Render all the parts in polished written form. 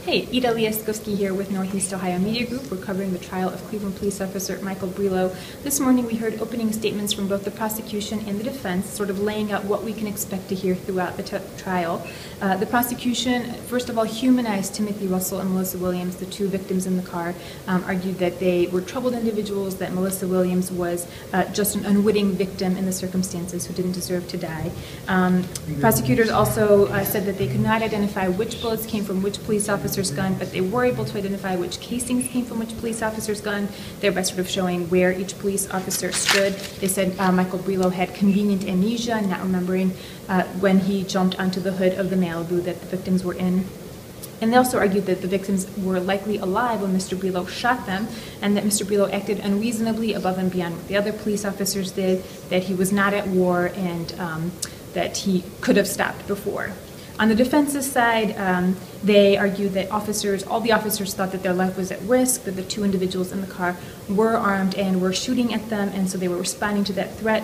Hey, Ida Lieszkovszky here with Northeast Ohio Media Group. We're covering the trial of Cleveland police officer Michael Brelo. This morning we heard opening statements from both the prosecution and the defense, sort of laying out what we can expect to hear throughout the trial. The prosecution, first of all, humanized Timothy Russell and Melissa Williams, the two victims in the car, argued that they were troubled individuals, that Melissa Williams was just an unwitting victim in the circumstances who didn't deserve to die. Prosecutors also said that they could not identify which bullets came from which police officer's gun, but they were able to identify which casings came from which police officer's gun, thereby sort of showing where each police officer stood. They said Michael Brelo had convenient amnesia, not remembering when he jumped onto the hood of the Malibu that the victims were in. And they also argued that the victims were likely alive when Mr. Brelo shot them, and that Mr. Brelo acted unreasonably above and beyond what the other police officers did, that he was not at war, and that he could have stopped before. On the defense's side, they argued that all the officers thought that their life was at risk, that the two individuals in the car were armed and were shooting at them, and so they were responding to that threat.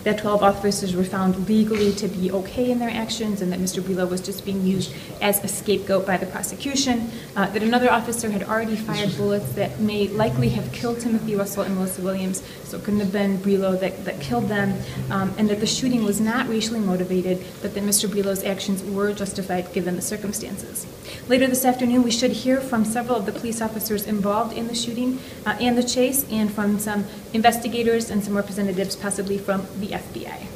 That 12 officers were found legally to be okay in their actions, and that Mr. Brelo was just being used as a scapegoat by the prosecution, that another officer had already fired bullets that may likely have killed Timothy Russell and Melissa Williams, so it couldn't have been Brelo that killed them, and that the shooting was not racially motivated, but that Mr. Brelo's actions were justified given the circumstances. Later this afternoon, we should hear from several of the police officers involved in the shooting and the chase, and from some investigators and some representatives, possibly from the FBI.